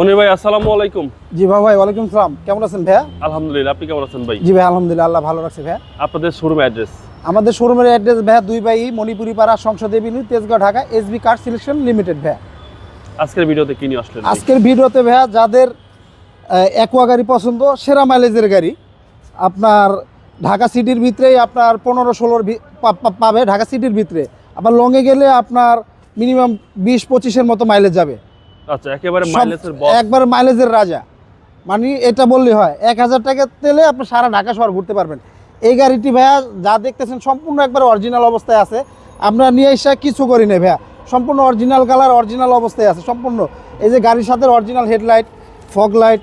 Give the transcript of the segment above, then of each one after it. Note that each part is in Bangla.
মনির ভাই আসসালামু আলাইকুম। জি ভাই, ওয়ালাইকুম সালাম। কেমন আছেন ভাইয়া? আলহামদুলিল্লাহ, আপনি কেমন আছেন ভাই? জি ভাই, আলহামদুলিল্লাহ, আল্লাহ ভালো রাখছে ভাইয়া। আপনাদের শোরুম অ্যাড্রেস? আমাদের শোরুমের অ্যাড্রেস ভাইয়া দুই বাই মণিপুরি পাড়া, সংসদ Avenue, Tejgaon, Dhaka, SB car selection limited ভাইয়া। আজকের ভিডিওতে কি নিয়ে আসলেন? আজকের ভিডিওতে ভাইয়া যাদের অ্যাকোয়া গাড়ি পছন্দ, সেরা মাইলেজের গাড়ি, আপনার ঢাকা সিটির ভিতরেই আপনার 15-16 পাবে ঢাকা সিটির ভিতরে। আবার লংয়ে গেলে আপনার মিনিমাম 20-25-এর মতো মাইলেজ যাবে। আচ্ছা, একেবারে মাইলেজের বস, একবার মাইলেজের রাজা, মানে এটা বললেই হয়। 1000 টাকা তেলে আপনি সারা ঢাকা শহর ঘুরতে পারবেন। এই গাড়িটি ভাইয়া যা দেখতেছেন সম্পূর্ণ একবার অরিজিনাল অবস্থায় আছে। আমরা নিয়ে এসে কিছু করি না ভাইয়া, সম্পূর্ণ অরিজিনাল কালার, অরিজিনাল অবস্থায় আছে সম্পূর্ণ। এই যে গাড়ির সাথে অরিজিনাল হেডলাইট, ফগ লাইট,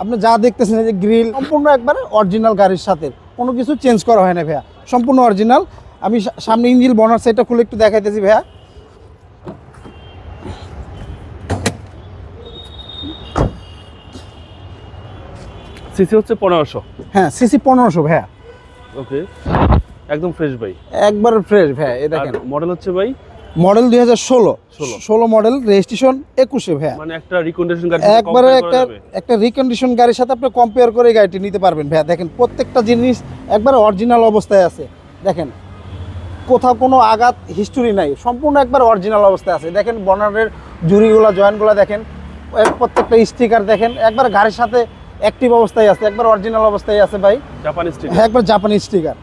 আপনি যা দেখতেছেন, এই যে গ্রিল, সম্পূর্ণ একবারে অরিজিনাল গাড়ির সাথে, কোনো কিছু চেঞ্জ করা হয় না ভাইয়া, সম্পূর্ণ অরিজিনাল। আমি সামনে ইঞ্জিন বনার সাইডটা খুলে একটু দেখাইতেছি ভাইয়া। সিসি হচ্ছে 1500। হ্যাঁ, সিসি 1500 ভাইয়া। ওকে, একদম ফ্রেশ ভাই, একবার ফ্রেশ ভাইয়া। এই দেখেন মডেল হচ্ছে ভাই মডেল 2016 মডেল, রেজিস্ট্রেশন 21-এ ভাইয়া। মানে একটা রিকন্ডিশন গাড়ি, একবারে একটা রিকন্ডিশন গাড়ির সাথে আপনি কম্পেয়ার করে গাড়িটি নিতে পারবেন ভাইয়া। দেখেন প্রত্যেকটা জিনিস একবার অরিজিনাল অবস্থায় আছে। দেখেন কোথাও কোনো আঘাত হিস্টোরি নাই, সম্পূর্ণ একবার অরিজিনাল অবস্থায় আছে। দেখেন বনারের জুড়িগুলো, জয়েন্টগুলো দেখেন, প্রত্যেকটা স্টিকার দেখেন, একবার গাড়ির সাথে অ্যাক্টিভ অবস্থায় আছে, একবার অরিজিনাল অবস্থায় আছে ভাই। জাপানি স্টিকার, হ্যাঁ, একবার জাপানি স্টিকার।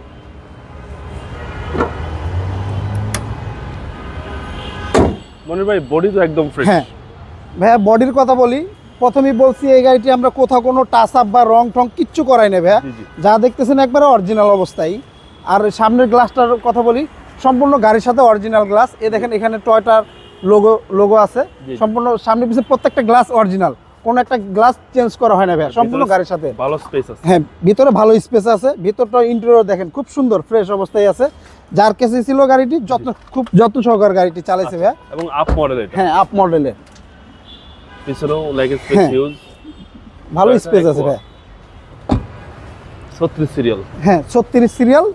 মনির ভাই বডি তো একদম ফ্রেশ। হ্যাঁ ভাইয়া, বডির কথা বলি, প্রথমেই বলছি এই গাড়িটি আমরা কোথাও কোনো টাচ আপ বা রং টং কিচ্ছু করাই না ভাইয়া। যা দেখতেছেন একবারে অরিজিনাল অবস্থায়। আর সামনের গ্লাসটার কথা বলি, সম্পূর্ণ গাড়ির সাথে অরিজিনাল গ্লাস। এই দেখেন এখানে টয়টার লোগো আছে, সম্পূর্ণ সামনে পিছনে প্রত্যেকটা গ্লাস অরিজিনাল, কোনো একটা গ্লাস চেঞ্জ করা হয় না ভাইয়া, সম্পূর্ণ গাড়ির সাথে। ভালো স্পেস আছে। হ্যাঁ, ভিতরে ভালো স্পেস আছে। ভিতরটা ইন্টেরিয়র দেখেন খুব সুন্দর ফ্রেশ অবস্থায় আছে। যার কাছে ছিল গাড়িটি খুব যত্ন সহকারে গাড়িটি চালাইছে ভাইয়া। এবং আপ মডেলের, হ্যাঁ আপ মডেলের, পিছনেও লেগ স্পেস ইউজ, ভালো স্পেস আছে ভাইয়া। 36 সিরিয়াল। হ্যাঁ 36 সিরিয়াল,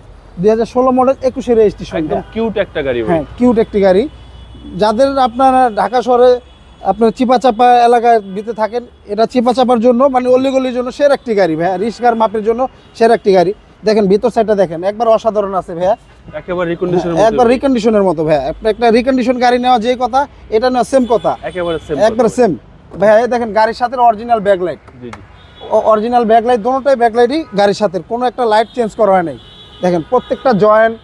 2016 মডেল, 21-এ রেজিস্ট্রেশন। একদম কিউট একটা গাড়ি ভাই। হ্যাঁ, কিউট একটি গাড়ি। যাদের আপনারা ঢাকা শহরে আপনার চিপাচাপা এলাকার ভিতরে থাকেন, এটা চিপাচাপার জন্য, মানে অলিগলির জন্য সেরা একটি গাড়ি ভাইয়া। রিস্কার মাপের জন্য সেরা একটি গাড়ি। দেখেন ভিতর সাইডটা দেখেন, একবার অসাধারণ আছে ভাইয়া, একেবারে রিকন্ডিশনের মতো, একবার রিকন্ডিশনের মতো ভাইয়া। একটা রিকন্ডিশন গাড়ি নেওয়া যে কথা, এটা না সেম কথা, একবার সেম ভাইয়া। এই দেখেন গাড়ির সাথে অরিজিনাল ব্যাকলাইট, জি জি, অরিজিনাল ব্যাকলাইট, দুটোটাই ব্যাকলাইটই গাড়ির সাথে, কোনো একটা লাইট চেঞ্জ করা হয় নাই। দেখেন প্রত্যেকটা জয়েন্ট,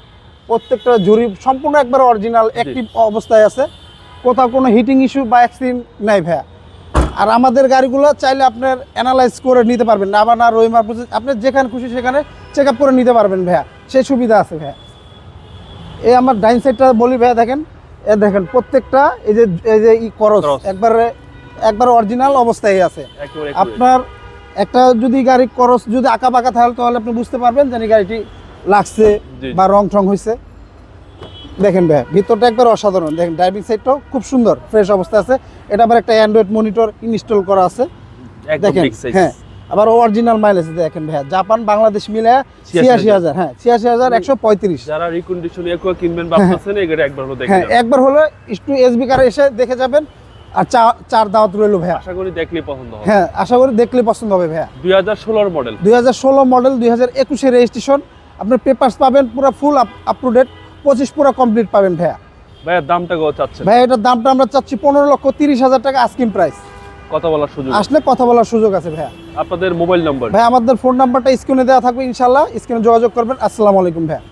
প্রত্যেকটা জুড়ি সম্পূর্ণ একবার অরিজিনাল অ্যাক্টিভ অবস্থায় আছে। কোথাও কোনো হিটিং ইস্যু বা অ্যাক্সিডেন্ট নাই ভাইয়া। আর আমাদের গাড়িগুলো চাইলে আপনার অ্যানালাইজ করে নিতে পারবেন, না আবার না রহিমার আপনি যেখানে খুশি সেখানে চেক আপ করে নিতে পারবেন ভাইয়া, সেই সুবিধা আছে ভাইয়া। এই আমার ডাইন সাইডটা বলি ভাইয়া, দেখেন দেখেন প্রত্যেকটা এই যে করস একবার অরিজিনাল অবস্থায় আছে। আপনার একটা যদি গাড়ি করস যদি আঁকা বাঁকা থাকে, তাহলে আপনি বুঝতে পারবেন যে গাড়িটি লাগছে বা রং টং হয়েছে। দেখেন ভাই ভিতরটা একবার অসাধারণ। দেখেন ড্রাইভিং সাইডটাও খুব সুন্দর ফ্রেশ অবস্থা আছে। এটা আবার একটা অ্যান্ড্রয়েড মনিটর ইনস্টল করা আছে। দেখেন হ্যাঁ, আবার অরিজিনাল মাইলেজ দেখেন ভাইয়া, জাপান বাংলাদেশ মিলে 86,000। হ্যাঁ 86,135। যারা রিকন্ডিশন একো কিনবেন ভাবতেছেন, এই গাড়ি একবার হলো দেখেন। হ্যাঁ, একবার হলো একটু এসবি কারে এসে দেখে যাবেন। আর চার দাওয়াত রইলো ভাইয়া, আশা করি দেখলেই পছন্দ হবে। হ্যাঁ আশা করি দেখলে পছন্দ হবে ভাইয়া। 2016 মডেল, 2016 মডেল, 2021-এ রেজিস্ট্রেশন। আপনার পেপারস পাবেন পুরো ফুল আপ টু ডেট, 25 পুরো কমপ্লিট পাবেন ভাইয়া। ভাইয়া দামটা কত চাচ্ছেন? ভাইয়া এটার দামটা আমরা চাচ্ছি 15,30,000 টাকা আস্কিং প্রাইস। কথা বলার সুযোগ আসলে কথা বলার সুযোগ আছে ভাইয়া। আপনাদের মোবাইল নাম্বার? ভাই আমাদের ফোন নাম্বারটা স্ক্রিনে দেওয়া থাকবে, ইনশাআল্লাহ স্ক্রিনে যোগাযোগ করবেন। আসসালামু আলাইকুম ভাইয়া।